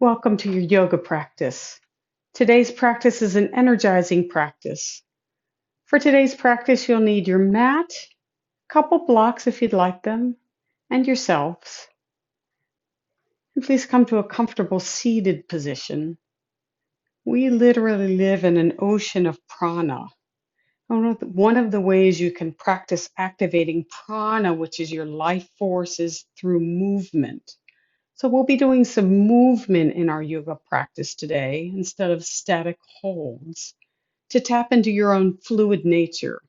Welcome to your yoga practice. Today's practice is an energizing practice. For today's practice, you'll need your mat, a couple blocks if you'd like them, and yourselves. And please come to a comfortable seated position. We literally live in an ocean of prana. One of the ways you can practice activating prana, which is your life force, is through movement. So we'll be doing some movement in our yoga practice today instead of static holds to tap into your own fluid nature.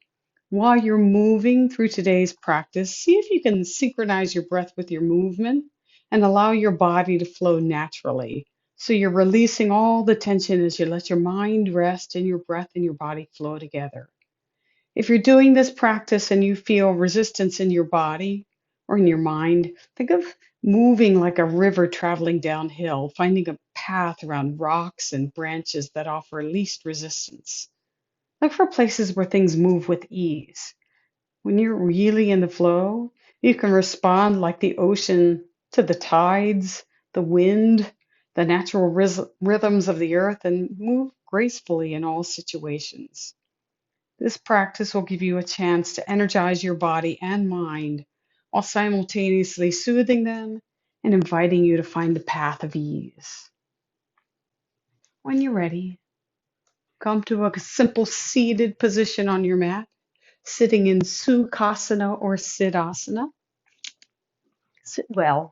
While you're moving through today's practice, see if you can synchronize your breath with your movement and allow your body to flow naturally. So you're releasing all the tension as you let your mind rest and your breath and your body flow together. If you're doing this practice and you feel resistance in your body or in your mind, think of moving like a river traveling downhill, finding a path around rocks and branches that offer least resistance. Look for places where things move with ease. When you're really in the flow, you can respond like the ocean to the tides, the wind, the natural rhythms of the earth, and move gracefully in all situations. This practice will give you a chance to energize your body and mind while simultaneously soothing them and inviting you to find a path of ease. When you're ready, come to a simple seated position on your mat, sitting in Sukhasana or Siddhasana. Sit well,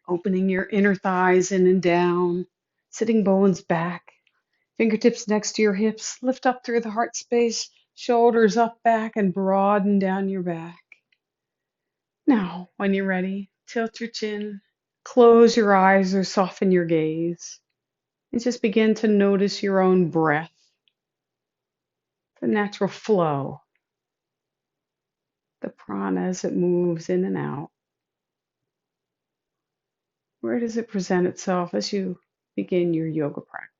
opening your inner thighs in and down, sitting bones back, fingertips next to your hips, lift up through the heart space, shoulders up, back, and broaden down your back. Now, when you're ready, tilt your chin, close your eyes or soften your gaze, and just begin to notice your own breath, the natural flow, the prana as it moves in and out. Where does it present itself as you begin your yoga practice?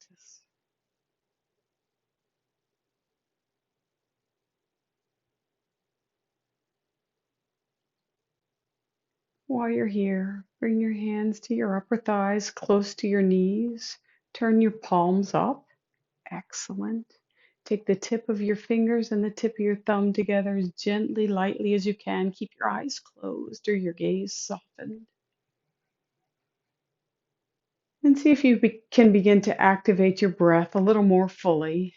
While you're here, bring your hands to your upper thighs, close to your knees. Turn your palms up. Excellent. Take the tip of your fingers and the tip of your thumb together as gently, lightly as you can. Keep your eyes closed or your gaze softened. And see if you can begin to activate your breath a little more fully.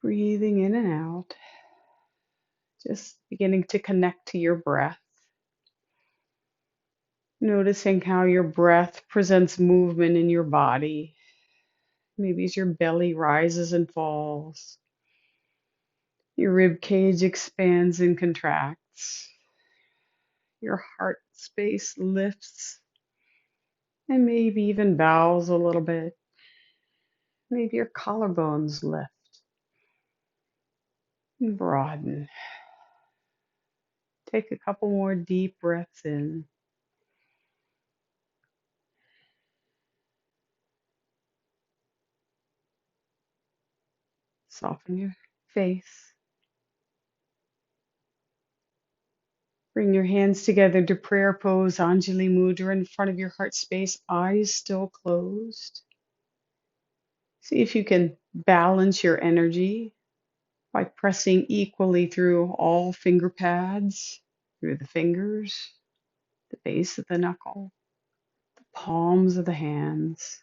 Breathing in and out. Just beginning to connect to your breath. Noticing how your breath presents movement in your body. Maybe as your belly rises and falls. Your rib cage expands and contracts. Your heart space lifts and maybe even bows a little bit. Maybe your collarbones lift and broaden. Take a couple more deep breaths in. Soften your face. Bring your hands together to prayer pose, Anjali Mudra in front of your heart space, eyes still closed. See if you can balance your energy by pressing equally through all finger pads, through the fingers, the base of the knuckle, the palms of the hands,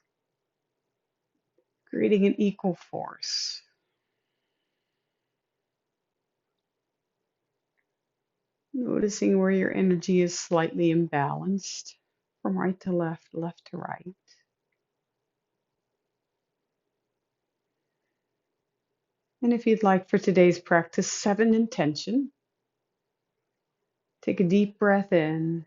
creating an equal force. Noticing where your energy is slightly imbalanced from right to left, left to right. And if you'd like for today's practice, set an intention. Take a deep breath in.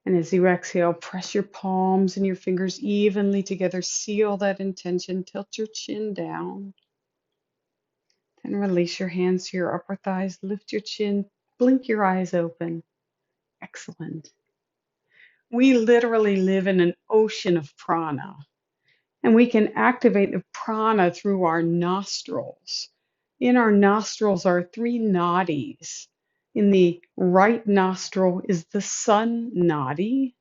And as you exhale, press your palms and your fingers evenly together. Seal that intention. Tilt your chin down. Then release your hands to your upper thighs. Lift your chin. Blink your eyes open. Excellent. We literally live in an ocean of prana, and we can activate the prana through our nostrils. In our nostrils are three nadis, In the right nostril is the sun nadi.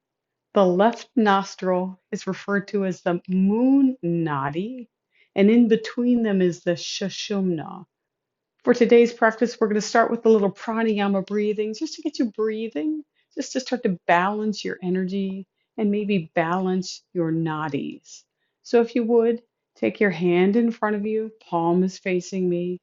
The left nostril is referred to as the moon nadi, and in between them is the shushumna. For today's practice, we're going to start with a little pranayama breathing, just to get you breathing, just to start to balance your energy and maybe balance your nadis. So if you would, take your hand in front of you, palm is facing me,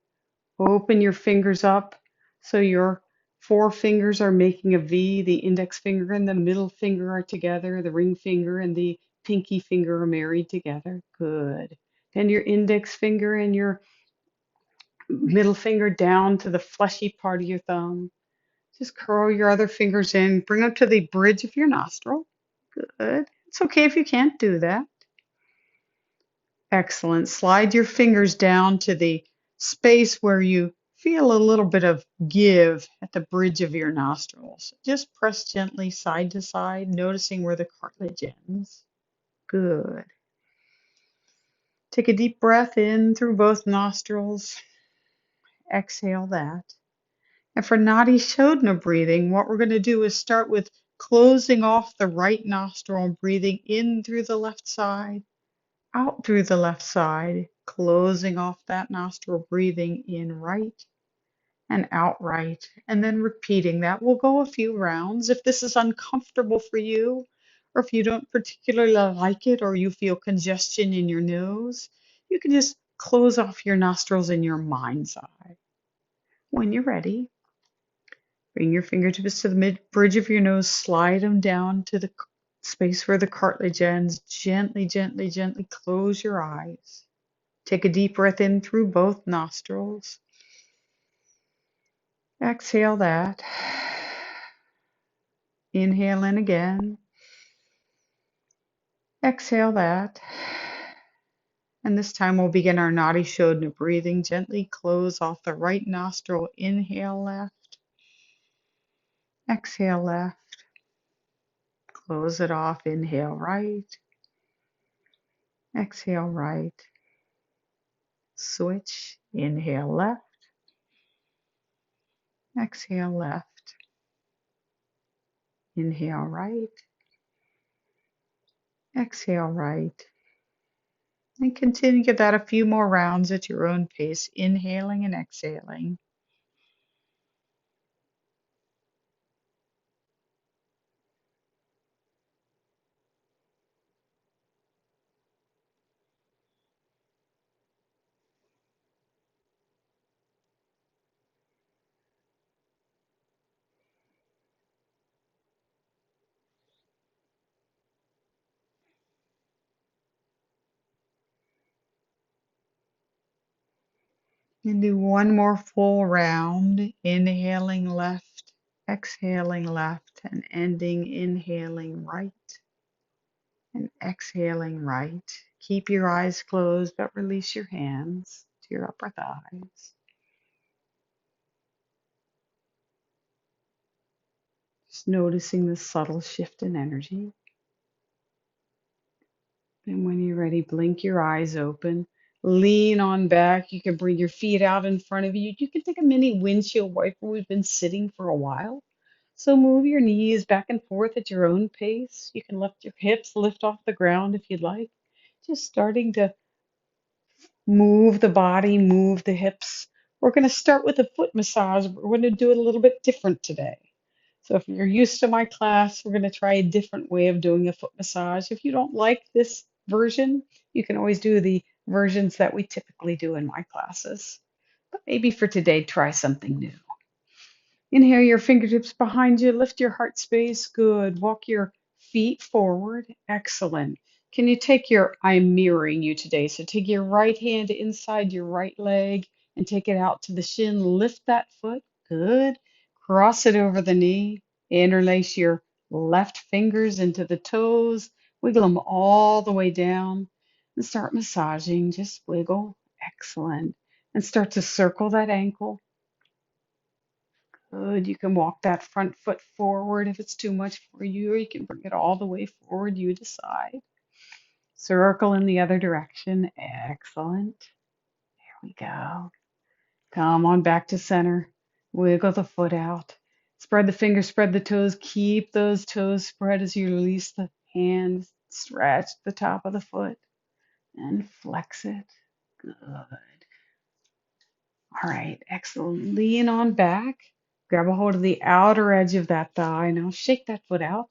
open your fingers up so your four fingers are making a V, the index finger and the middle finger are together, the ring finger and the pinky finger are married together. Good. Then your index finger and your middle finger down to the fleshy part of your thumb. Just curl your other fingers in, bring them to the bridge of your nostril. Good. It's okay if you can't do that. Excellent. Slide your fingers down to the space where you feel a little bit of give at the bridge of your nostrils. Just press gently side to side, noticing where the cartilage ends. Good. Take a deep breath in through both nostrils. Exhale that. And for Nadi Shodhana breathing, what we're going to do is start with closing off the right nostril and breathing in through the left side, out through the left side, closing off that nostril, breathing in right and out right, and then repeating that. We'll go a few rounds. If this is uncomfortable for you, or if you don't particularly like it, or you feel congestion in your nose, you can just close off your nostrils in your mind's eye. When you're ready, bring your fingertips to the mid bridge of your nose, slide them down to the space where the cartilage ends. Gently, gently, gently close your eyes. Take a deep breath in through both nostrils. Exhale that. Inhale in again. Exhale that. And this time we'll begin our Nadi Shodhana breathing. Gently close off the right nostril. Inhale left. Exhale left. Close it off. Inhale right. Exhale right. Switch. Inhale left. Exhale left. Inhale right. Exhale right. And continue to give that a few more rounds at your own pace, inhaling and exhaling. And do one more full round, inhaling left, exhaling left, and ending inhaling right and exhaling right. Keep your eyes closed, but release your hands to your upper thighs. Just noticing the subtle shift in energy. And when you're ready, blink your eyes open. Lean on back. You can bring your feet out in front of you. You can take a mini windshield wiper. We've been sitting for a while. So move your knees back and forth at your own pace. You can lift your hips, lift off the ground if you'd like. Just starting to move the body, move the hips. We're going to start with a foot massage. We're going to do it a little bit different today. So if you're used to my class, we're going to try a different way of doing a foot massage. If you don't like this version, you can always do the versions that we typically do in my classes. But maybe for today, try something new. Inhale your fingertips behind you. Lift your heart space. Good. Walk your feet forward. Excellent. Can you take your, I'm mirroring you today. So take your right hand inside your right leg and take it out to the shin. Lift that foot. Good. Cross it over the knee. Interlace your left fingers into the toes. Wiggle them all the way down and start massaging. Just wiggle. Excellent. And start to circle that ankle. Good. You can walk that front foot forward if it's too much for you, or you can bring it all the way forward. You decide. Circle in the other direction. Excellent. There we go. Come on back to center. Wiggle the foot out. Spread the fingers, spread the toes. Keep those toes spread as you release the hands. Stretch the top of the foot and flex it. Good. All right, excellent. Lean on back. Grab a hold of the outer edge of that thigh. Now shake that foot out.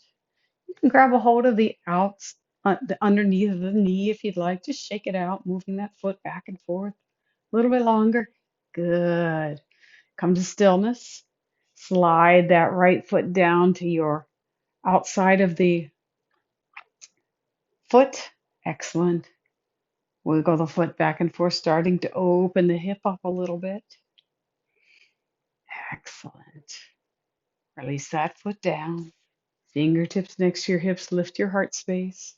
You can grab a hold of the underneath of the knee if you'd like. Just shake it out, moving that foot back and forth. A little bit longer. Good. Come to stillness. Slide that right foot down to your outside of the foot. Excellent. Wiggle the foot back and forth, starting to open the hip up a little bit. Excellent. Release that foot down. Fingertips next to your hips. Lift your heart space.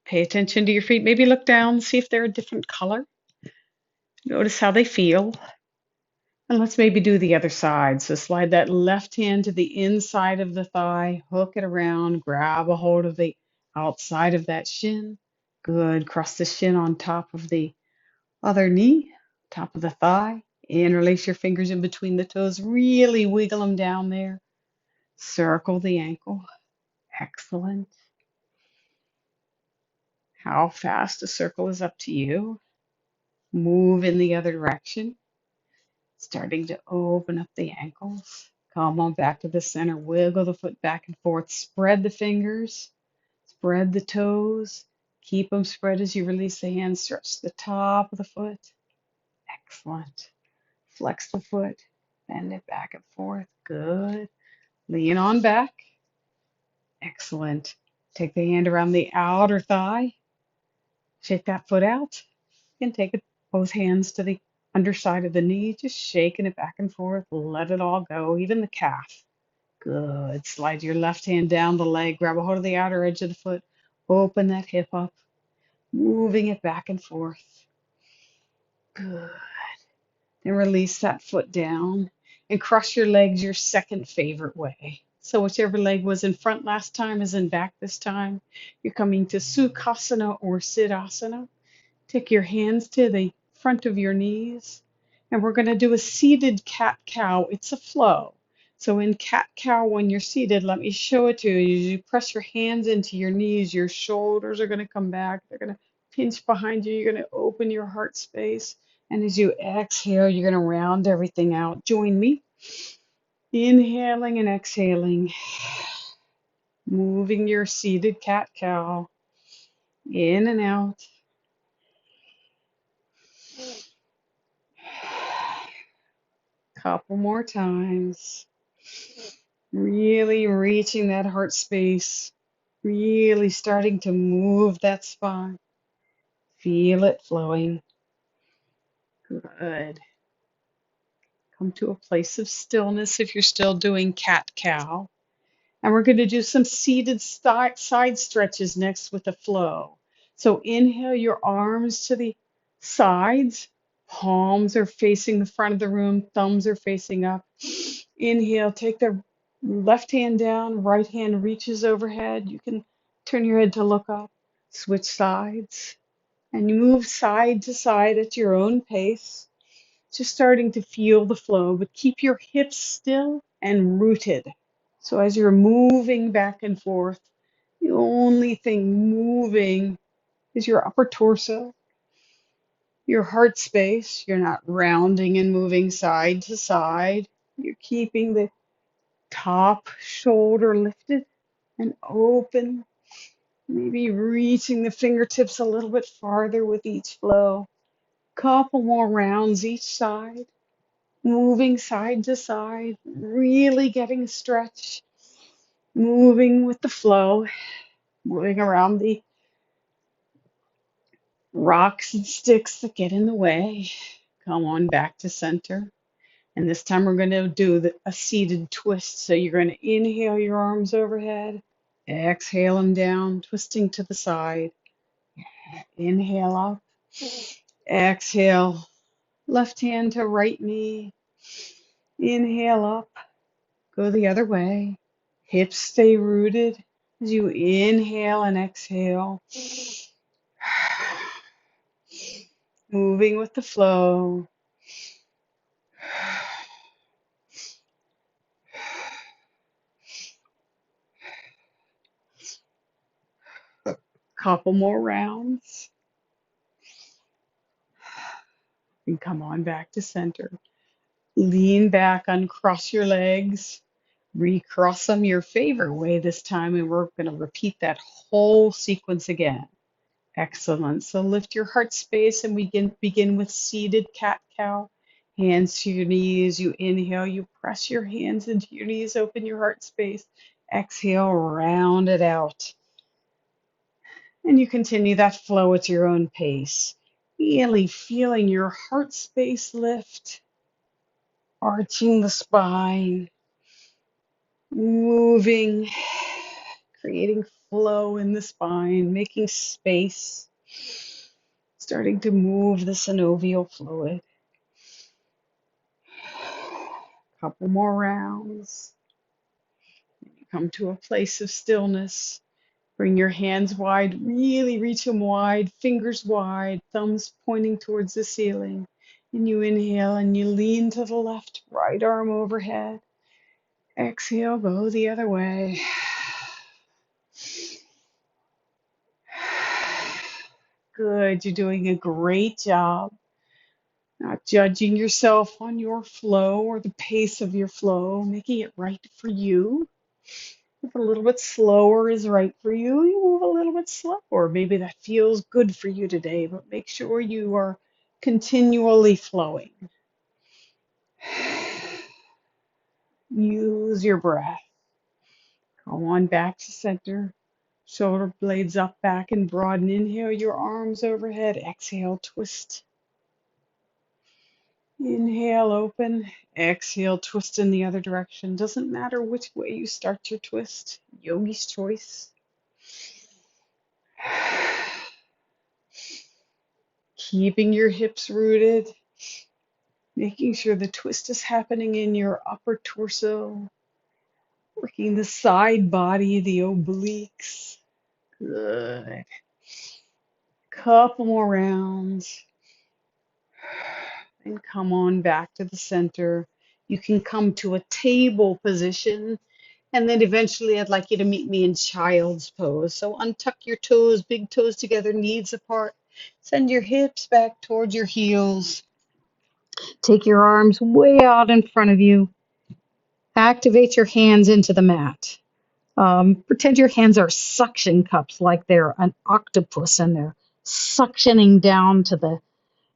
Pay attention to your feet. Maybe look down, see if they're a different color. Notice how they feel. And let's maybe do the other side. So slide that left hand to the inside of the thigh, hook it around, grab a hold of the outside of that shin. Good. Cross the shin on top of the other knee, top of the thigh. Interlace your fingers in between the toes. Really wiggle them down there. Circle the ankle. Excellent. How fast a circle is up to you. Move in the other direction. Starting to open up the ankles. Come on back to the center. Wiggle the foot back and forth. Spread the fingers. Spread the toes. Keep them spread as you release the hands. Stretch the top of the foot. Excellent. Flex the foot. Bend it back and forth. Good. Lean on back. Excellent. Take the hand around the outer thigh. Shake that foot out. And take it, both hands to the underside of the knee, just shaking it back and forth. Let it all go, even the calf. Good. Slide your left hand down the leg, grab a hold of the outer edge of the foot, open that hip up, moving it back and forth. Good. Then release that foot down and cross your legs your second favorite way. So whichever leg was in front last time is in back this time. You're coming to Sukhasana or Siddhasana. Take your hands to the front of your knees, and we're going to do a seated cat-cow. It's a flow. So in cat-cow, when you're seated, let me show it to you. You press your hands into your knees. Your shoulders are going to come back. They're going to pinch behind you. You're going to open your heart space. And as you exhale, you're going to round everything out. Join me. Inhaling and exhaling. Moving your seated cat-cow in and out. Couple more times. Really reaching that heart space. Really starting to move that spine. Feel it flowing. Good. Come to a place of stillness if you're still doing cat-cow. And we're going to do some seated side stretches next with the flow. So inhale your arms to the sides. Palms are facing the front of the room. Thumbs are facing up. Inhale, take the left hand down. Right hand reaches overhead. You can turn your head to look up. Switch sides. And you move side to side at your own pace. Just starting to feel the flow, but keep your hips still and rooted. So as you're moving back and forth, the only thing moving is your upper torso, your heart space. You're not rounding and moving side to side. You're keeping the top shoulder lifted and open, maybe reaching the fingertips a little bit farther with each flow. Couple more rounds each side, moving side to side, really getting a stretch, moving with the flow. Moving around the rocks and sticks that get in the way. Come on back to center. And this time we're going to do a seated twist. So you're going to inhale your arms overhead, exhale them down, twisting to the side. Inhale up, exhale, left hand to right knee. Inhale up, go the other way. Hips stay rooted as you inhale and exhale. Moving with the flow. Couple more rounds. And come on back to center. Lean back, uncross your legs, recross them your favorite way this time, and we're going to repeat that whole sequence again. Excellent. So lift your heart space and we begin with seated cat-cow. Hands to your knees. You inhale, you press your hands into your knees, open your heart space. Exhale, round it out. And you continue that flow at your own pace. Really feeling your heart space lift, arching the spine, moving, creating flow in the spine, making space, starting to move the synovial fluid. Couple more rounds. Come to a place of stillness. Bring your hands wide, really reach them wide, fingers wide, thumbs pointing towards the ceiling. And you inhale and you lean to the left, right arm overhead. Exhale, go the other way. Good, you're doing a great job. Not judging yourself on your flow or the pace of your flow, making it right for you. If a little bit slower is right for you, you move a little bit slower. Maybe that feels good for you today, but make sure you are continually flowing. Use your breath. Go on back to center. Shoulder blades up, back, and broaden. Inhale your arms overhead. Exhale, twist. Inhale, open. Exhale, twist in the other direction. Doesn't matter which way you start your twist. Yogi's choice. Keeping your hips rooted. Making sure the twist is happening in your upper torso. Working the side body, the obliques. Good. Couple more rounds. And come on back to the center. You can come to a table position. And then eventually I'd like you to meet me in child's pose. So untuck your toes, big toes together, knees apart. Send your hips back towards your heels. Take your arms way out in front of you. Activate your hands into the mat. Pretend your hands are suction cups like they're an octopus and they're suctioning down to the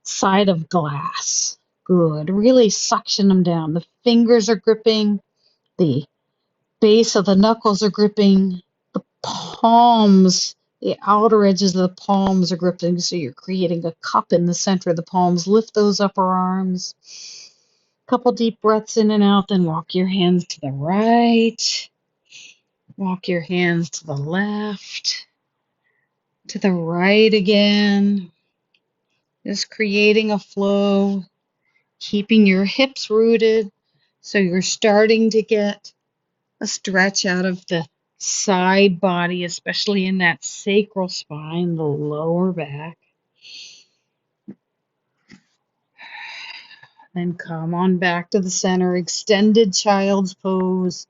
side of glass. Good. Really suction them down. The fingers are gripping. The base of the knuckles are gripping. The palms, the outer edges of the palms are gripping. So you're creating a cup in the center of the palms. Lift those upper arms. Couple deep breaths in and out. Then walk your hands to the right. Walk your hands to the left, to the right again. Just creating a flow, keeping your hips rooted. So you're starting to get a stretch out of the side body, especially in that sacral spine, the lower back. Then come on back to the center, extended child's pose.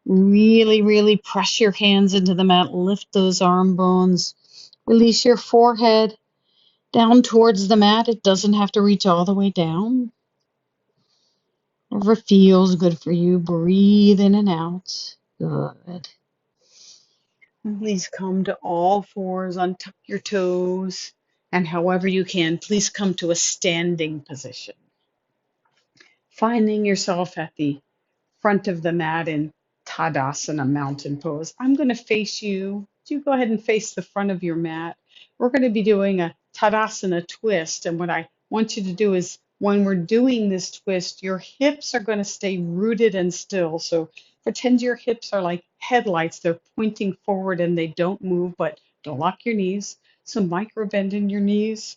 Really, really press your hands into the mat. Lift those arm bones. Release your forehead down towards the mat. It doesn't have to reach all the way down. Whatever feels good for you. Breathe in and out. Good. Please come to all fours. Untuck your toes. And however you can, please come to a standing position. Finding yourself at the front of the mat in Tadasana mountain pose. I'm going to face you. You go ahead and face the front of your mat. We're going to be doing a Tadasana twist. And what I want you to do is when we're doing this twist, your hips are going to stay rooted and still. So pretend your hips are like headlights. They're pointing forward and they don't move, but don't lock your knees. So micro bend in your knees.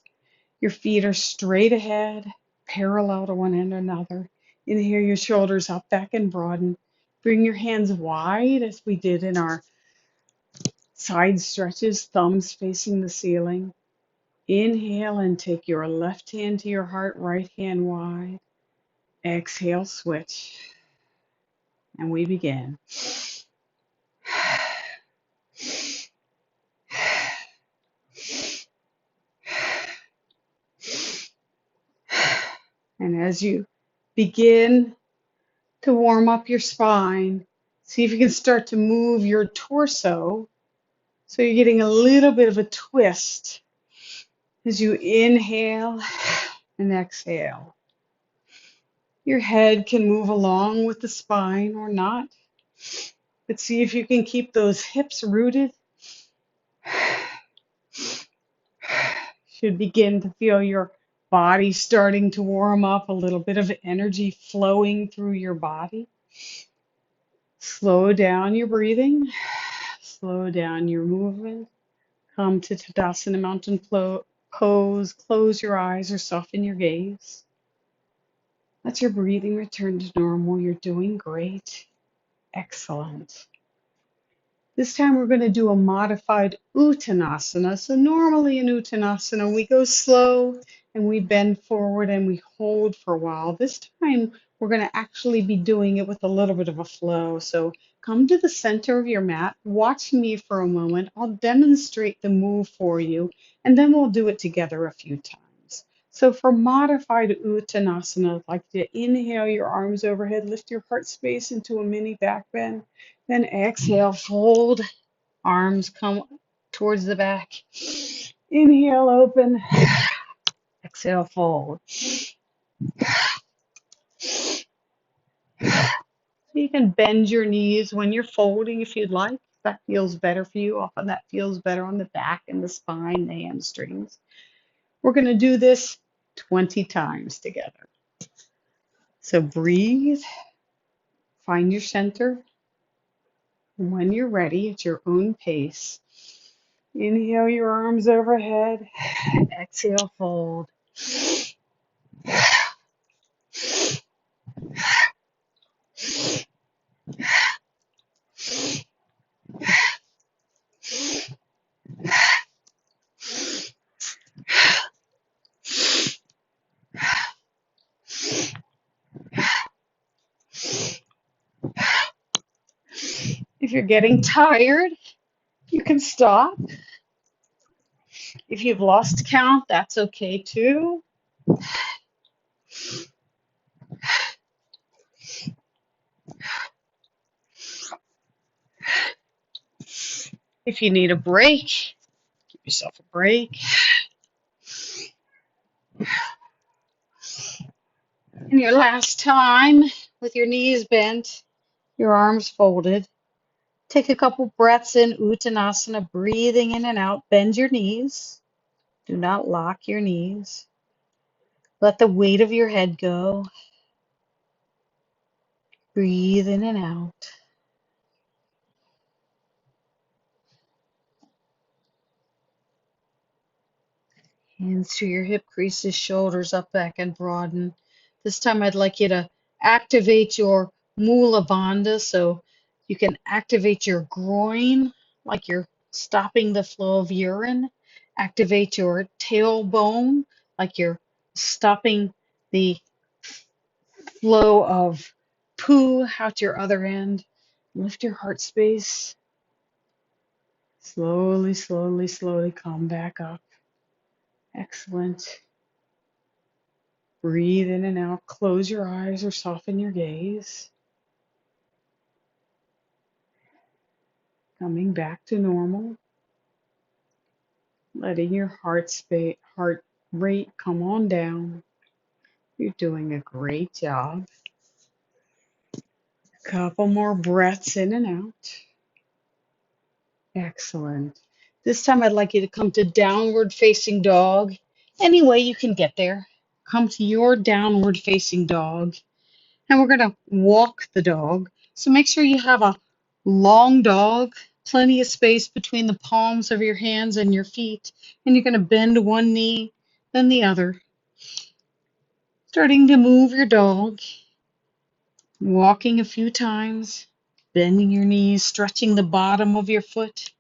Your feet are straight ahead, parallel to one another. Inhale your shoulders up, back, and broaden. Bring your hands wide as we did in our side stretches, thumbs facing the ceiling. Inhale and take your left hand to your heart, right hand wide. Exhale, switch. And we begin. And as you begin to warm up your spine, see if you can start to move your torso so you're getting a little bit of a twist as you inhale and exhale. Your head can move along with the spine or not, but see if you can keep those hips rooted. Should begin to feel your body starting to warm up, a little bit of energy flowing through your body. Slow down your breathing, slow down your movement. Come to Tadasana Mountain Pose, close your eyes or soften your gaze. Let your breathing return to normal. You're doing great. Excellent. This time we're going to do a modified Uttanasana. So normally in Uttanasana we go slow and we bend forward and we hold for a while. This time we're going to actually be doing it with a little bit of a flow. So come to the center of your mat, watch me for a moment. I'll demonstrate the move for you and then we'll do it together a few times. So for modified Uttanasana, I'd like you to inhale your arms overhead, lift your heart space into a mini back bend. Then exhale, fold, arms come towards the back. Inhale, open. Exhale, fold. So you can bend your knees when you're folding if you'd like. That feels better for you. Often that feels better on the back and the spine, the hamstrings. We're going to do this 20 times together. So breathe, find your center. And when you're ready, at your own pace, inhale your arms overhead. Exhale, fold. If you're getting tired, you can stop. If you've lost count, that's okay too. If you need a break, give yourself a break. And your last time, with your knees bent, your arms folded, take a couple breaths in Uttanasana, breathing in and out. Bend your knees. Do not lock your knees. Let the weight of your head go. Breathe in and out. Hands to your hip creases, shoulders up, back, and broaden. This time I'd like you to activate your Mula Bandha so you can activate your groin like you're stopping the flow of urine. Activate your tailbone like you're stopping the flow of poo out your other end. Lift your heart space. Slowly, slowly, slowly come back up. Excellent. Breathe in and out. Close your eyes or soften your gaze. Coming back to normal. Letting your heart rate come on down. You're doing a great job. Couple more breaths in and out. Excellent. This time I'd like you to come to downward facing dog. Any way you can get there. Come to your downward facing dog. And we're going to walk the dog. So make sure you have a long dog, plenty of space between the palms of your hands and your feet. And you're going to bend one knee, then the other. Starting to move your dog, walking a few times, bending your knees, stretching the bottom of your foot,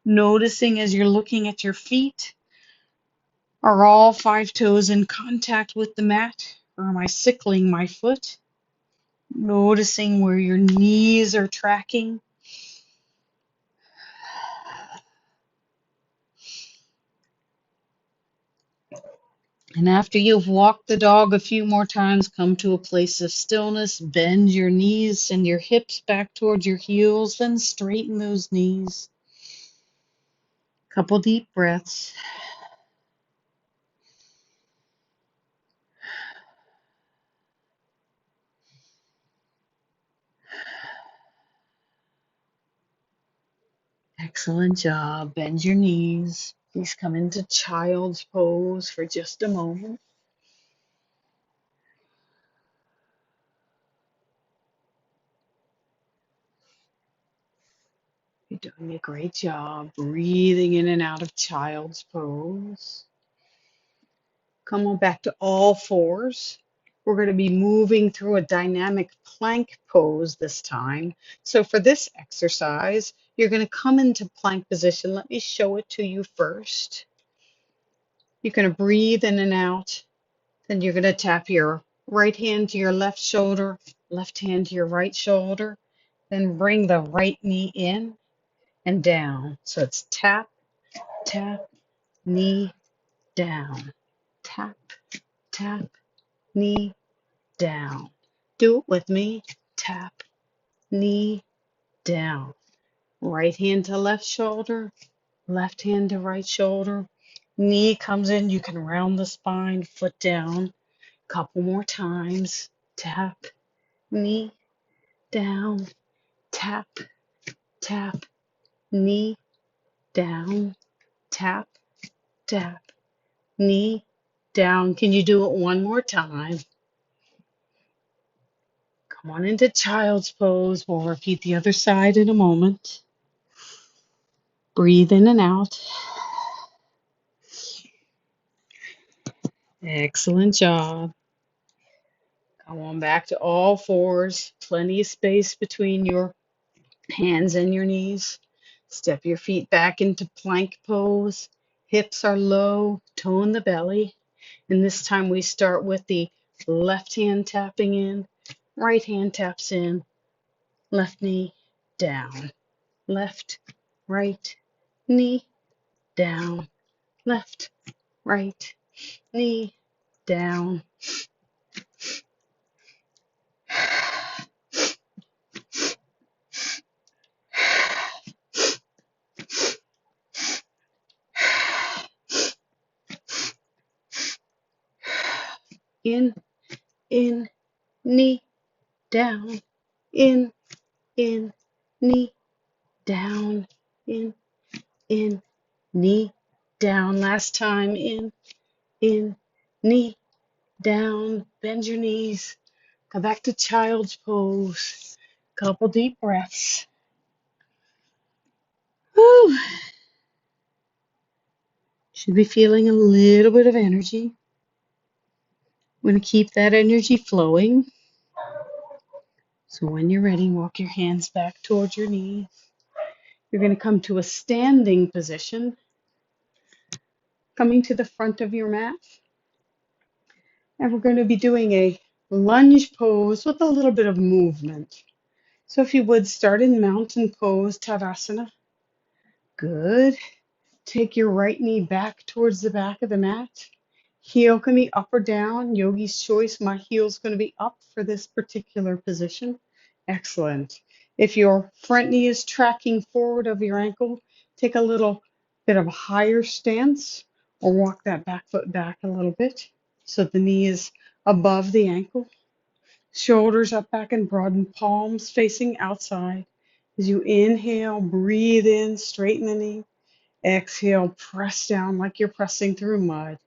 noticing as you're looking at your feet, are all five toes in contact with the mat, or am I sickling my foot? Noticing where your knees are tracking. And after you've walked the dog a few more times, come to a place of stillness, bend your knees, send your hips back towards your heels, then straighten those knees. Couple deep breaths. Excellent job. Bend your knees. Please come into child's pose for just a moment. You're doing a great job breathing in and out of child's pose. Come on back to all fours. We're going to be moving through a dynamic plank pose this time. So for this exercise, you're going to come into plank position. Let me show it to you first. You're going to breathe in and out. Then you're going to tap your right hand to your left shoulder, left hand to your right shoulder. Then bring the right knee in and down. So it's tap, tap, knee, down. Tap, tap, knee, down. Do it with me. Tap, knee, down. Right hand to left shoulder, left hand to right shoulder. Knee comes in, you can round the spine, foot down. Couple more times. Tap, knee, down. Tap, tap, knee, down. Tap, tap, knee, down. Can you do it one more time? Come on into child's pose. We'll repeat the other side in a moment. Breathe in and out. Excellent job. Come on back to all fours. Plenty of space between your hands and your knees. Step your feet back into plank pose. Hips are low. Tone the belly. And this time we start with the left hand tapping in. Right hand taps in. Left knee down. Left, right, knee down. Left, right, knee down. In, knee, down. In, knee, down. In, knee, down. Last time, in, knee, down. Bend your knees. Go back to child's pose. Couple deep breaths. Whew. Should be feeling a little bit of energy. We're going to keep that energy flowing. So when you're ready, walk your hands back towards your knees. You're going to come to a standing position, coming to the front of your mat. And we're going to be doing a lunge pose with a little bit of movement. So if you would start in mountain pose, Tadasana. Good. Take your right knee back towards the back of the mat. Heel can be up or down. Yogi's choice. My heel's going to be up for this particular position. Excellent. If your front knee is tracking forward of your ankle, take a little bit of a higher stance or walk that back foot back a little bit so the knee is above the ankle. Shoulders up back and broaden, palms facing outside. As you inhale, breathe in, straighten the knee. Exhale, press down like you're pressing through mud.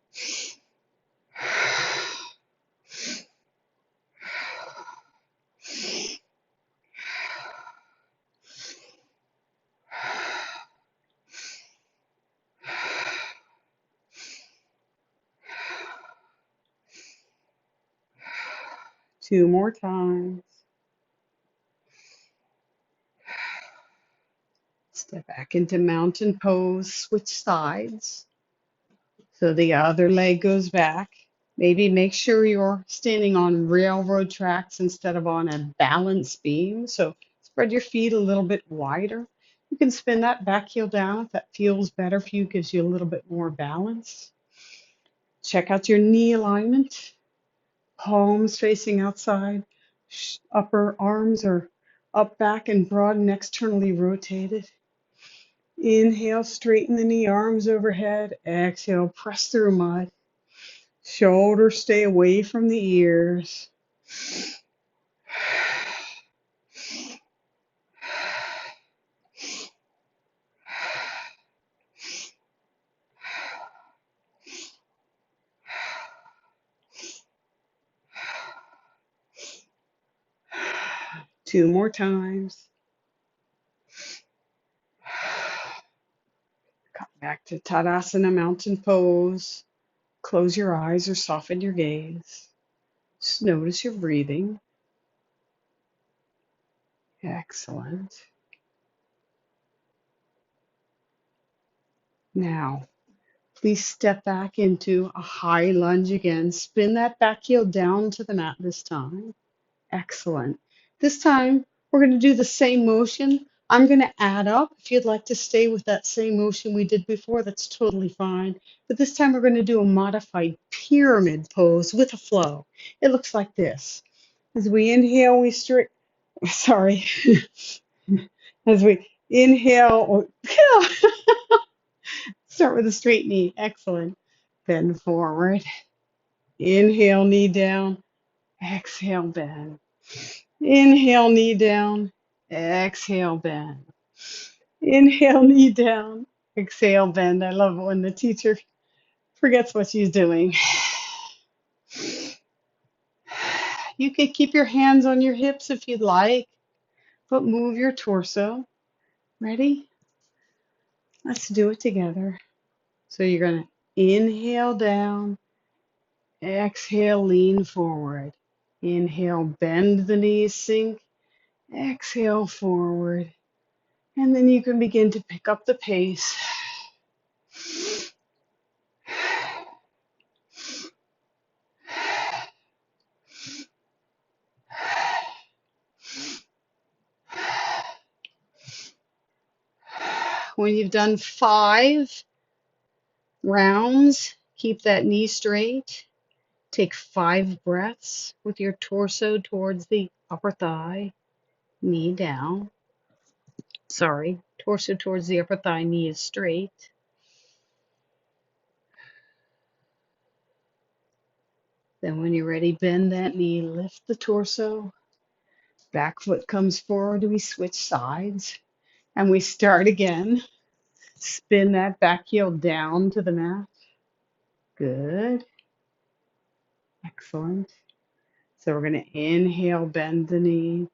2 more times. Step back into mountain pose, switch sides. So the other leg goes back. Maybe make sure you're standing on railroad tracks instead of on a balance beam. So spread your feet a little bit wider. You can spin that back heel down if that feels better for you, gives you a little bit more balance. Check out your knee alignment. Palms facing outside. Upper arms are up, back, and broad and externally rotated. Inhale, straighten the knee, arms overhead. Exhale, press through mud. Shoulders stay away from the ears. 2 more times. Come back to Tadasana Mountain Pose. Close your eyes or soften your gaze. Just notice your breathing. Excellent. Now, please step back into a high lunge again. Spin that back heel down to the mat this time. Excellent. This time, we're going to do the same motion. I'm going to add up. If you'd like to stay with that same motion we did before, that's totally fine. But this time, we're going to do a modified pyramid pose with a flow. It looks like this. As we inhale, we straight. Sorry. As we inhale, start with a straight knee. Excellent. Bend forward. Inhale, knee down. Exhale, bend. Inhale, knee down. Exhale, bend. Inhale, knee down. Exhale, bend. I love it when the teacher forgets what she's doing. You can keep your hands on your hips if you'd like, but move your torso. Ready? Let's do it together. So you're going to inhale down. Exhale, lean forward. Inhale, bend the knees, sink. Exhale, forward. And then you can begin to pick up the pace. When you've done 5 rounds, keep that knee straight. Take 5 breaths with your torso towards the upper thigh, knee down. Sorry, torso towards the upper thigh, knee is straight. Then when you're ready, bend that knee, lift the torso. Back foot comes forward, we switch sides, and we start again. Spin that back heel down to the mat. Good. Excellent. So we're going to inhale, bend the knee.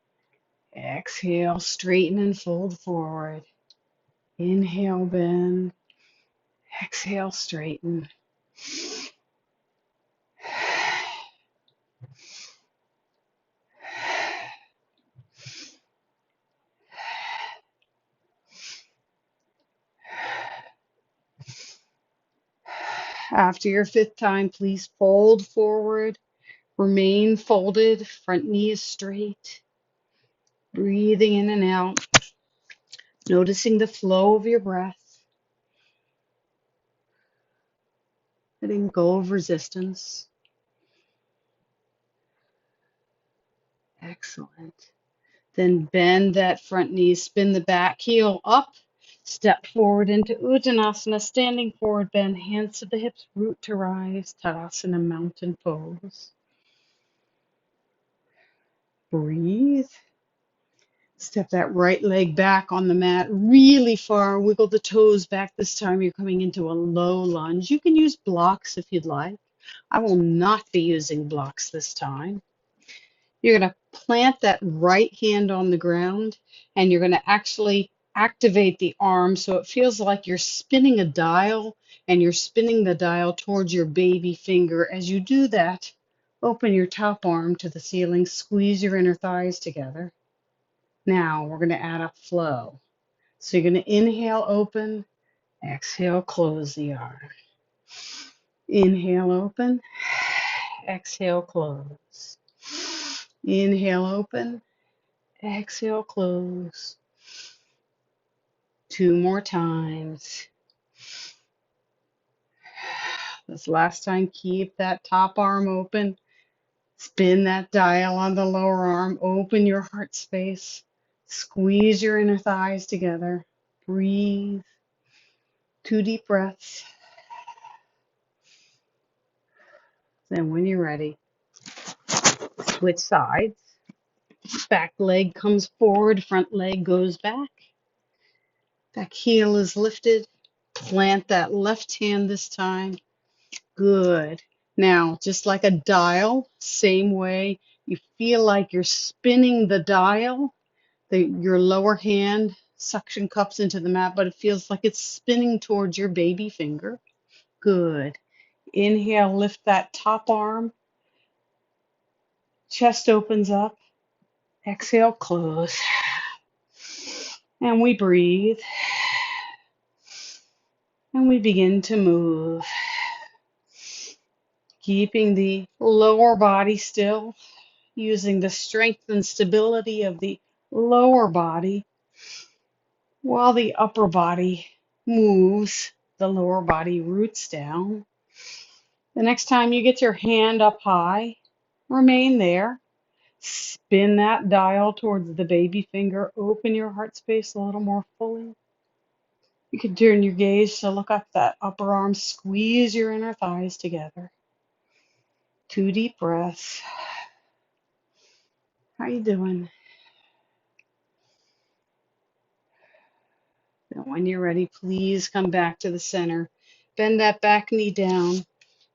Exhale, straighten and fold forward. Inhale, bend. Exhale, straighten. After your 5th time, please fold forward. Remain folded. Front knee is straight. Breathing in and out. Noticing the flow of your breath. Letting go of resistance. Excellent. Then bend that front knee, spin the back heel up, step forward into Uttanasana, standing forward, bend hands to the hips, root to rise, Tadasana Mountain Pose. Breathe. Step that right leg back on the mat really far, wiggle the toes back. This time you're coming into a low lunge. You can use blocks if you'd like. I will not be using blocks this time. You're going to plant that right hand on the ground and you're going to actually activate the arm so it feels like you're spinning a dial and you're spinning the dial towards your baby finger. As you do that, open your top arm to the ceiling, squeeze your inner thighs together. Now we're going to add a flow. So you're going to inhale, open, exhale, close the arm. Inhale, open, exhale, close. Inhale, open, exhale, close. 2 more times. This last time, keep that top arm open. Spin that dial on the lower arm. Open your heart space. Squeeze your inner thighs together. Breathe. 2 deep breaths. Then when you're ready, switch sides. Back leg comes forward, front leg goes back. Back heel is lifted. Plant that left hand this time. Good. Now, just like a dial, same way, you feel like you're spinning the dial. Your lower hand suction cups into the mat, but it feels like it's spinning towards your baby finger. Good. Inhale, lift that top arm. Chest opens up. Exhale, close. And we breathe. And we begin to move. Keeping the lower body still, using the strength and stability of the lower body while the upper body moves, the lower body roots down. The next time you get your hand up high, remain there. Spin that dial towards the baby finger. Open your heart space a little more fully. You can turn your gaze to look up that upper arm. Squeeze your inner thighs together. 2 deep breaths. How you doing? Now, when you're ready, please come back to the center. Bend that back knee down.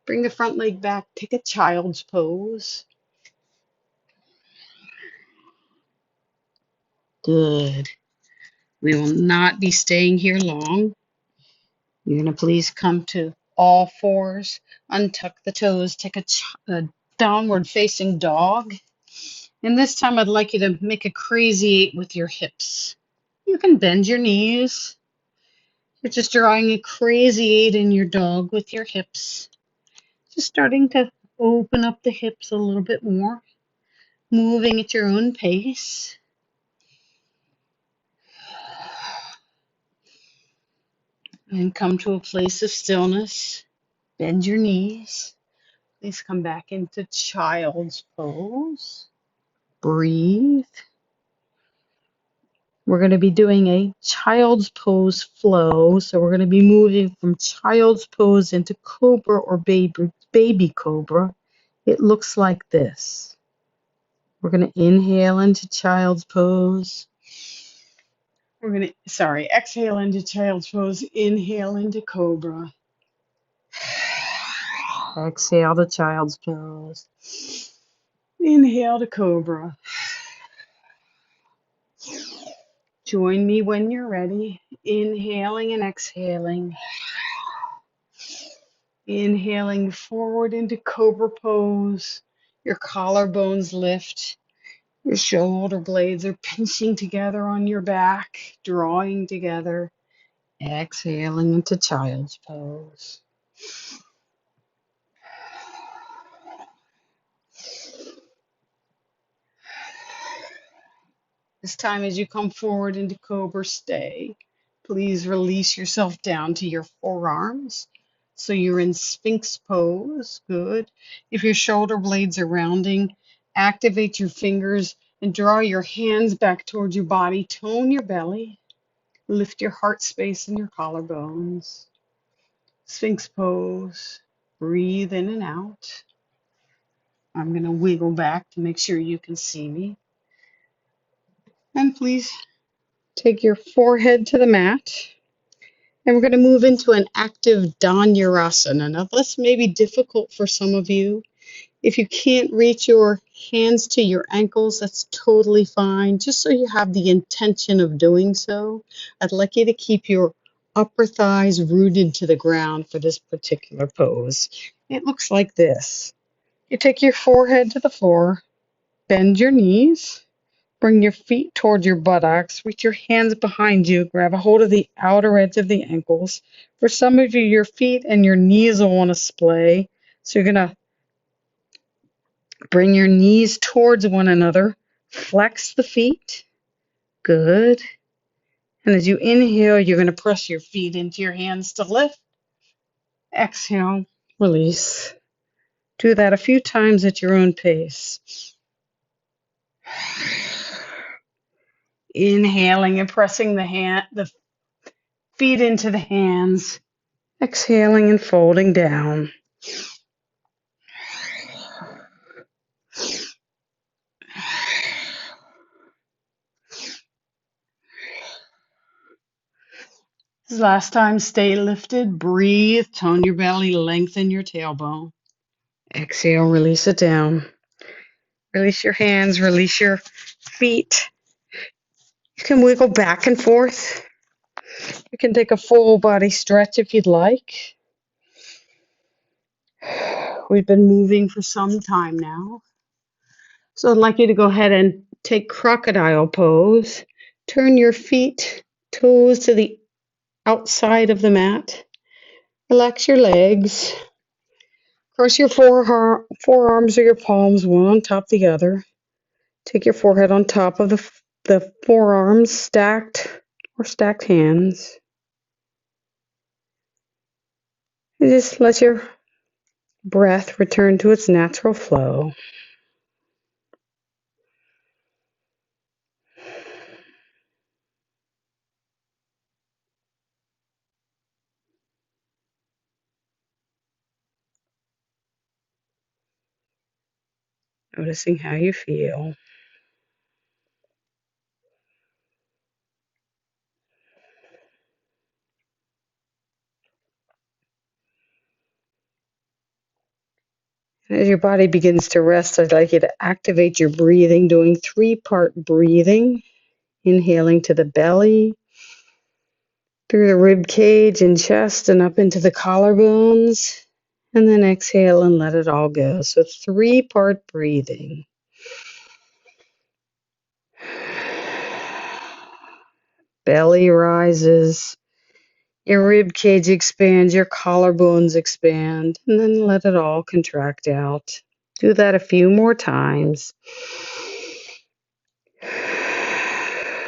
Bring the front leg back. Take a child's pose. Good. We will not be staying here long. You're going to please come to all fours. Untuck the toes. Take a downward facing dog. And this time I'd like you to make a crazy 8 with your hips. You can bend your knees. You're just drawing a crazy 8 in your dog with your hips. Just starting to open up the hips a little bit more. Moving at your own pace. And come to a place of stillness. Bend your knees. Please come back into child's pose. Breathe. We're going to be doing a child's pose flow. So we're going to be moving from child's pose into cobra or baby cobra. It looks like this. We're going to inhale into child's pose. Exhale into child's pose. Inhale into cobra. Exhale to child's pose. Inhale to cobra. Join me when you're ready. Inhaling and exhaling. Inhaling forward into cobra pose. Your collarbones lift. Your shoulder blades are pinching together on your back, drawing together. Exhaling into child's pose. This time as you come forward into Cobra, stay. Please release yourself down to your forearms. So you're in Sphinx pose. Good. If your shoulder blades are rounding, activate your fingers and draw your hands back towards your body. Tone your belly. Lift your heart space and your collarbones. Sphinx pose. Breathe in and out. I'm going to wiggle back to make sure you can see me. And please take your forehead to the mat. And we're going to move into an active Dhanurasana. Now, this may be difficult for some of you. If you can't reach your hands to your ankles, that's totally fine. Just so you have the intention of doing so, I'd like you to keep your upper thighs rooted to the ground for this particular pose. It looks like this. You take your forehead to the floor, bend your knees. Bring your feet towards your buttocks. Reach your hands behind you. Grab a hold of the outer edge of the ankles. For some of you, your feet and your knees will want to splay. So you're going to bring your knees towards one another. Flex the feet. Good. And as you inhale, you're going to press your feet into your hands to lift. Exhale. release. Do that a few times at your own pace. Inhaling and pressing the feet into the hands. Exhaling and folding down. Last time, stay lifted, breathe, tone your belly, lengthen your tailbone. Exhale, release it down. Release your hands, release your feet. You can wiggle back and forth. You can take a full body stretch if you'd like. We've been moving for some time now. So I'd like you to go ahead and take crocodile pose. Turn your feet, toes to the outside of the mat. Relax your legs. Cross your forearms or your palms, one on top of the other. Take your forehead on top of the forearms, stacked or stacked hands. And just let your breath return to its natural flow. Noticing how you feel. And as your body begins to rest, I'd like you to activate your breathing, doing 3-part breathing. Inhaling to the belly, through the rib cage and chest and up into the collarbones. And then exhale and let it all go. So 3-part breathing. Belly rises, your rib cage expands, your collarbones expand, and then let it all contract out. Do that a few more times.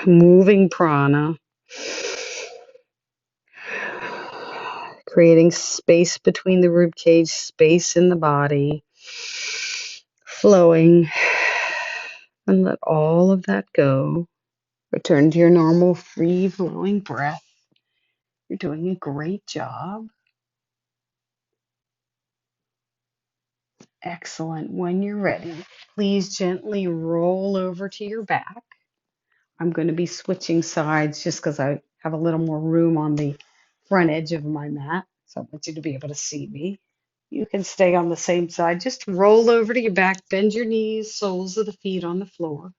Moving prana, creating space between the rib cage, space in the body, flowing, and let all of that go. Return to your normal free flowing breath. You're doing a great job. Excellent. When you're ready, please gently roll over to your back. I'm going to be switching sides just because I have a little more room on the front edge of my mat. So I want you to be able to see me. You can stay on the same side. Just roll over to your back, bend your knees, soles of the feet on the floor.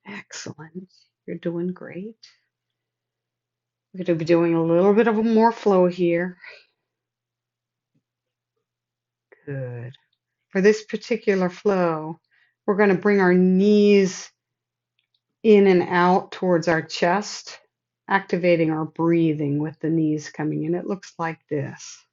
Excellent. You're doing great. We're going to be doing a little bit of a more flow here. Good. For this particular flow, we're going to bring our knees in and out towards our chest, activating our breathing with the knees coming in. It looks like this.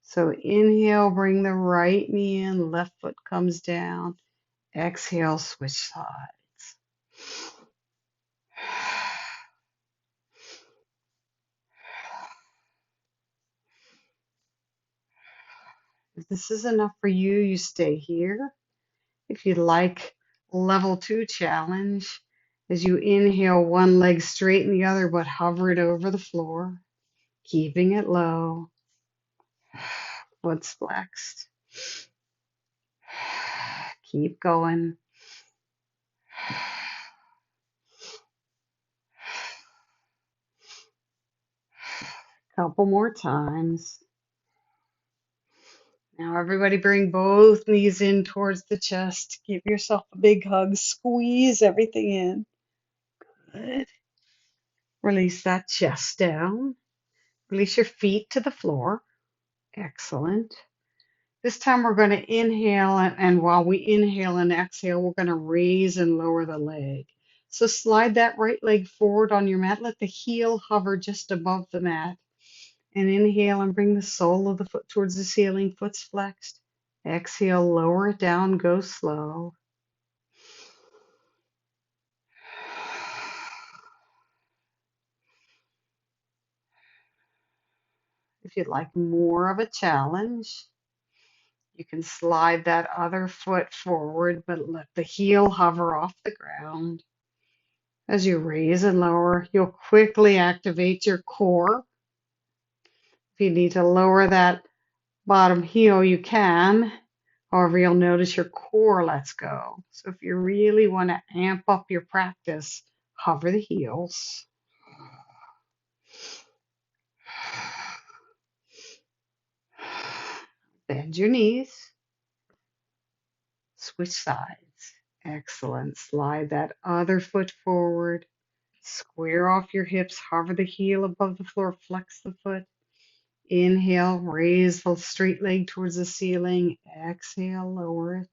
So inhale, bring the right knee in, left foot comes down. Exhale, switch sides. If this is enough for you, you stay here. If you'd like level 2 challenge, as you inhale, one leg straighten the other, but hover it over the floor, keeping it low. Foot's flexed. Keep going. Couple more times. Now everybody bring both knees in towards the chest. Give yourself a big hug. Squeeze everything in. Good. Release that chest down. Release your feet to the floor. Excellent. This time we're going to inhale, and while we inhale and exhale, we're going to raise and lower the leg. So slide that right leg forward on your mat. Let the heel hover just above the mat. And inhale and bring the sole of the foot towards the ceiling. Foot's flexed. Exhale, lower it down, go slow. If you'd like more of a challenge, you can slide that other foot forward, but let the heel hover off the ground. As you raise and lower, you'll quickly activate your core. If you need to lower that bottom heel, you can. However, you'll notice your core lets go. So if you really want to amp up your practice, hover the heels. Bend your knees. Switch sides. Excellent. Slide that other foot forward. Square off your hips. Hover the heel above the floor. Flex the foot. Inhale, raise the straight leg towards the ceiling. Exhale, lower it.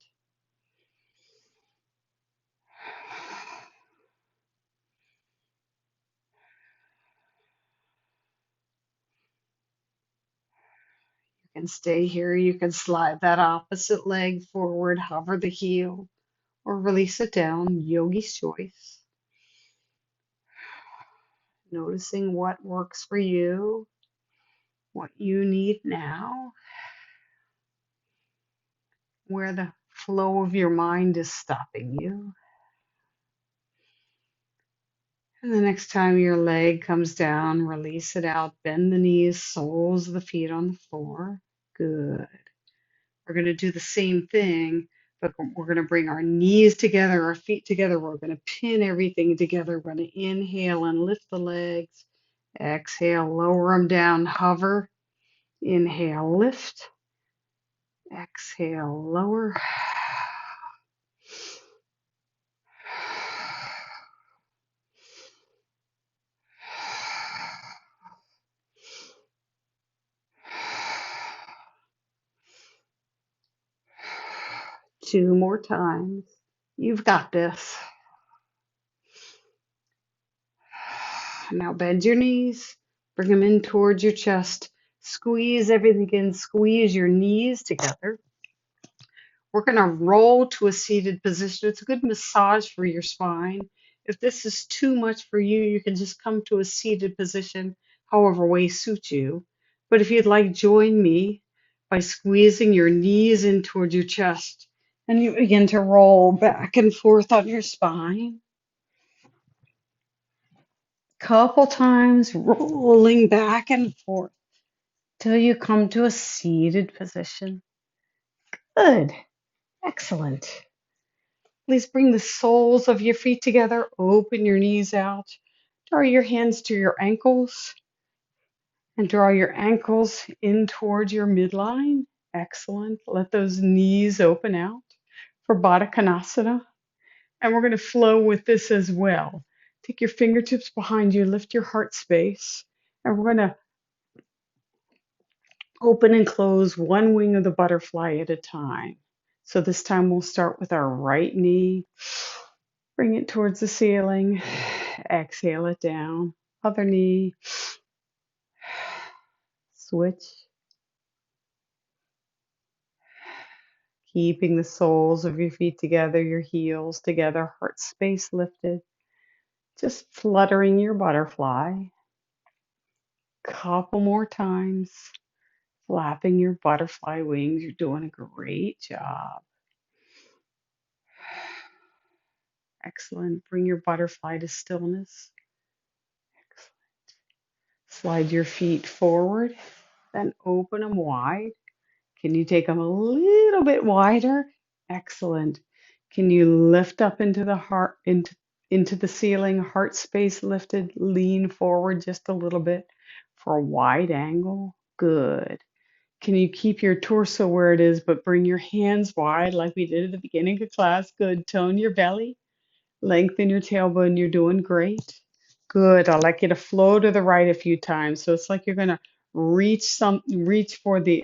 You can stay here. You can slide that opposite leg forward, hover the heel, or release it down. Yogi's choice. Noticing what works for you, what you need now, where the flow of your mind is stopping you. And the next time your leg comes down, release it out. Bend the knees, soles of the feet on the floor. Good. We're going to do the same thing, but we're going to bring our knees together, our feet together. We're going to pin everything together. We're going to inhale and lift the legs. Exhale, lower them down, hover. Inhale, lift. Exhale, lower. 2 more times. You've got this. Now bend your knees. Bring them in towards your chest. Squeeze everything in. Squeeze your knees together. We're going to roll to a seated position. It's a good massage for your spine. If this is too much for you, you can just come to a seated position, however way suits you. But if you'd like, join me by squeezing your knees in towards your chest, and you begin to roll back and forth on your spine. Couple times, rolling back and forth till you come to a seated position. Good. Excellent. Please bring the soles of your feet together. Open your knees out. Draw your hands to your ankles and draw your ankles in towards your midline. Excellent. Let those knees open out for Baddha Konasana. And we're going to flow with this as well. Take your fingertips behind you, lift your heart space, and we're going to open and close one wing of the butterfly at a time. So this time we'll start with our right knee. Bring it towards the ceiling. Exhale it down. Other knee. Switch. Keeping the soles of your feet together, your heels together, heart space lifted. Just fluttering your butterfly. Couple more times. Flapping your butterfly wings. You're doing a great job. Excellent. Bring your butterfly to stillness. Excellent. Slide your feet forward, then open them wide. Can you take them a little bit wider? Excellent. Can you lift up into the heart, into the ceiling, heart space lifted, lean forward just a little bit for a wide angle? Good. Can you keep your torso where it is, but bring your hands wide like we did at the beginning of class? Good. Tone your belly. Lengthen your tailbone. You're doing great. Good. I'd like you to flow to the right a few times. So it's like you're going to reach for the,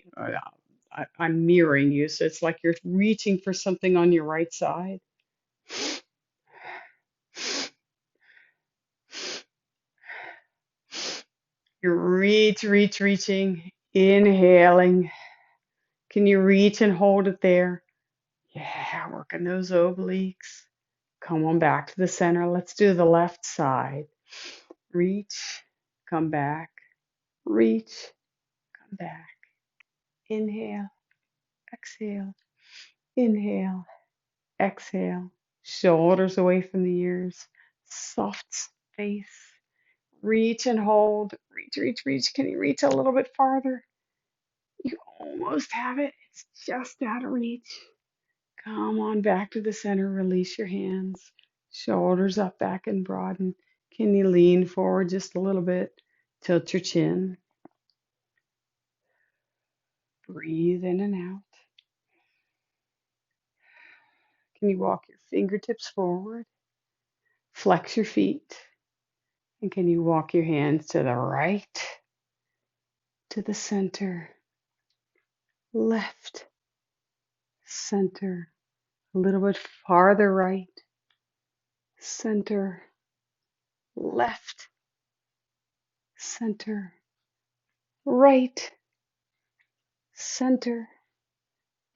I'm mirroring you. So it's like you're reaching for something on your right side. You're reaching, inhaling. Can you reach and hold it there? Yeah, working those obliques. Come on back to the center. Let's do the left side. Reach, come back, reach, back. Inhale, exhale, inhale, exhale. Shoulders away from the ears. Soft face. Reach and hold. Reach, reach, reach. Can you reach a little bit farther? You almost have it. It's just out of reach. Come on back to the center. Release your hands. Shoulders up, back, and broaden. Can you lean forward just a little bit? Tilt your chin. Breathe in and out. Can you walk your fingertips forward? Flex your feet. And can you walk your hands to the right, to the center, left, center, a little bit farther right, center, left, center, right, center,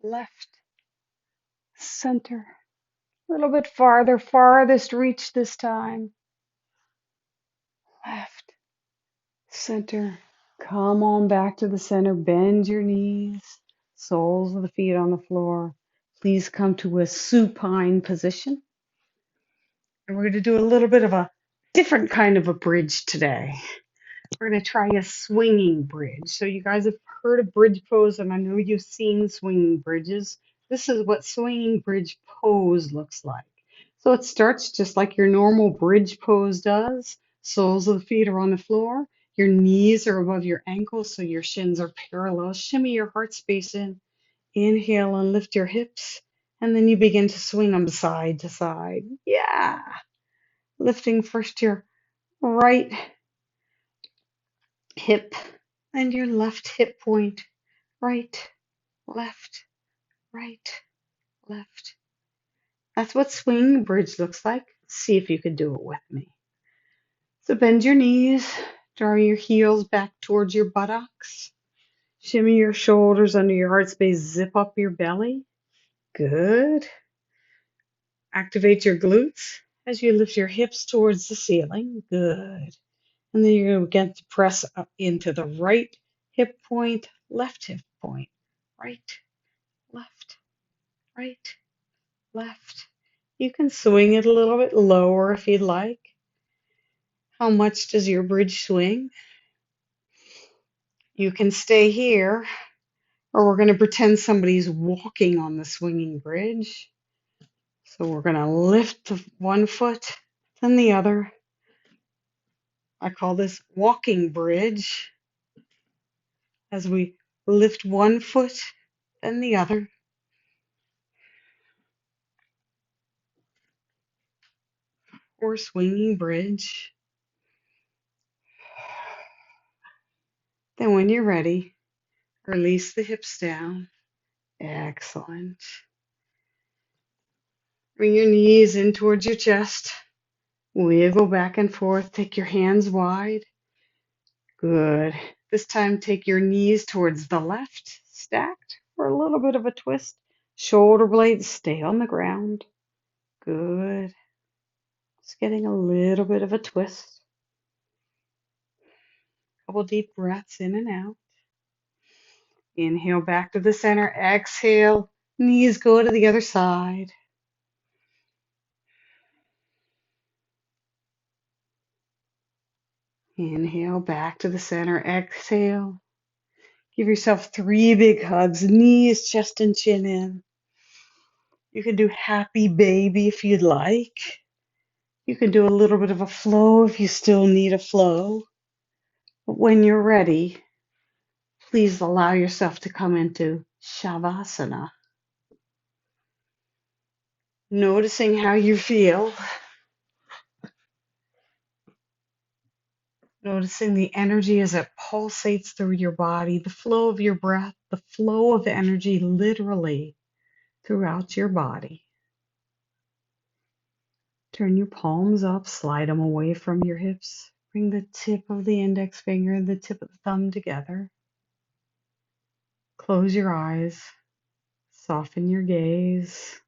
left, center. A little bit farther, farthest reach this time. Left, center. Come on back to the center. Bend your knees, soles of the feet on the floor. Please come to a supine position. And we're going to do a little bit of a different kind of a bridge today. We're going to try a swinging bridge. So you guys have heard of bridge pose, and I know you've seen swinging bridges. This is what swinging bridge pose looks like. So it starts just like your normal bridge pose does. Soles of the feet are on the floor. Your knees are above your ankles, so your shins are parallel. Shimmy your heart space in. Inhale and lift your hips. And then you begin to swing them side to side. Yeah. Lifting first your right hip and your left hip point. Right, left, right, left. That's what swinging bridge looks like. See if you can do it with me. So bend your knees, draw your heels back towards your buttocks. Shimmy your shoulders under your heart space. Zip up your belly. Good. Activate your glutes as you lift your hips towards the ceiling. Good. And then you're going to begin to press up into the right hip point, left hip point. Right, left, right, left. You can swing it a little bit lower if you'd like. How much does your bridge swing? You can stay here, or we're going to pretend somebody's walking on the swinging bridge. So we're going to lift one foot, then the other. I call this walking bridge. As we lift one foot, then the other. Or swinging bridge. Then when you're ready, release the hips down. Excellent. Bring your knees in towards your chest. Wiggle back and forth. Take your hands wide. Good. This time take your knees towards the left, stacked for a little bit of a twist. Shoulder blades stay on the ground. Good. Just getting a little bit of a twist. Couple deep breaths in and out. Inhale back to the center. Exhale. Knees go to the other side. Inhale back to the center. Exhale. Give yourself 3 big hugs. Knees, chest, and chin in. You can do happy baby if you'd like. You can do a little bit of a flow if you still need a flow. But when you're ready, please allow yourself to come into Shavasana. Noticing how you feel. Noticing the energy as it pulsates through your body, the flow of your breath, the flow of energy literally throughout your body. Turn your palms up, slide them away from your hips. Bring the tip of the index finger and the tip of the thumb together. Close your eyes. Soften your gaze.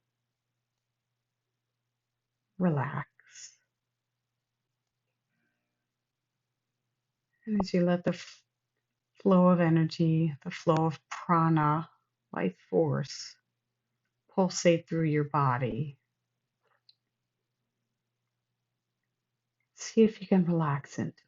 Relax. And as you let the flow of energy, the flow of prana, life force, pulsate through your body. See if you can relax into it.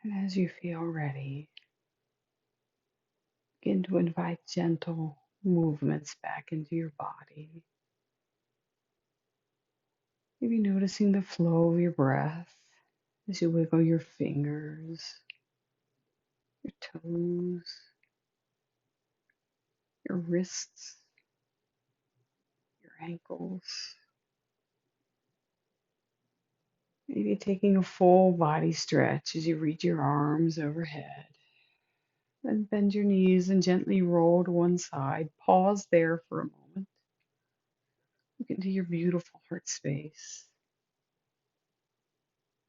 And as you feel ready, begin to invite gentle movements back into your body. Maybe noticing the flow of your breath as you wiggle your fingers, your toes, your wrists, your ankles. Maybe taking a full body stretch as you reach your arms overhead. Then bend your knees and gently roll to one side. Pause there for a moment. Look into your beautiful heart space.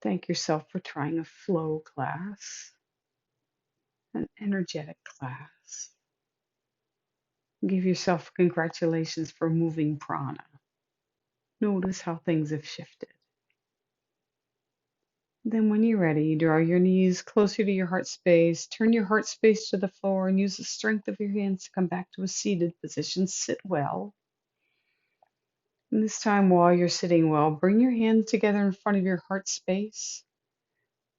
Thank yourself for trying a flow class, an energetic class. Give yourself congratulations for moving prana. Notice how things have shifted. Then, when you're ready, draw your knees closer to your heart space. Turn your heart space to the floor and use the strength of your hands to come back to a seated position. Sit well. And this time, while you're sitting well, bring your hands together in front of your heart space.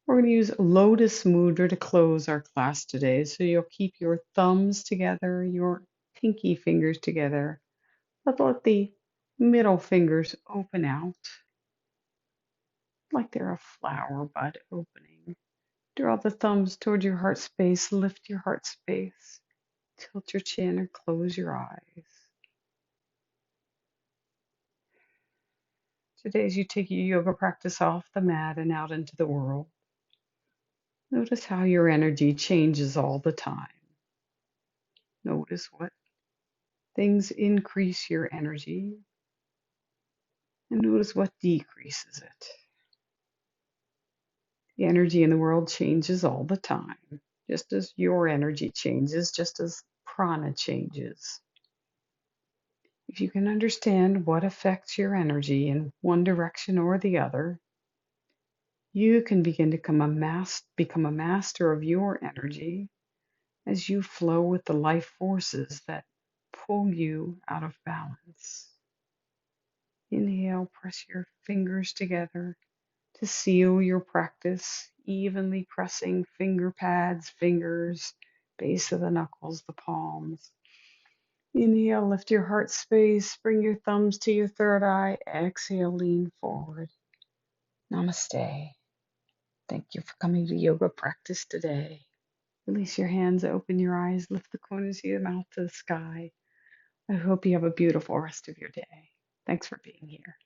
We're going to use Lotus Mudra to close our class today. So you'll keep your thumbs together, your pinky fingers together, but let the middle fingers open out like they're a flower bud opening. Draw the thumbs toward your heart space. Lift your heart space. Tilt your chin or close your eyes. Today, as you take your yoga practice off the mat and out into the world, notice how your energy changes all the time. Notice what things increase your energy and notice what decreases it. The energy in the world changes all the time, just as your energy changes, just as prana changes. If you can understand what affects your energy in one direction or the other, you can begin to become a master of your energy as you flow with the life forces that pull you out of balance. Inhale, press your fingers together to seal your practice, evenly pressing finger pads, fingers, base of the knuckles, the palms. Inhale, lift your heart space, bring your thumbs to your third eye. Exhale, lean forward. Namaste. Thank you for coming to yoga practice today. Release your hands, open your eyes, lift the corners of your mouth to the sky. I hope you have a beautiful rest of your day. Thanks for being here.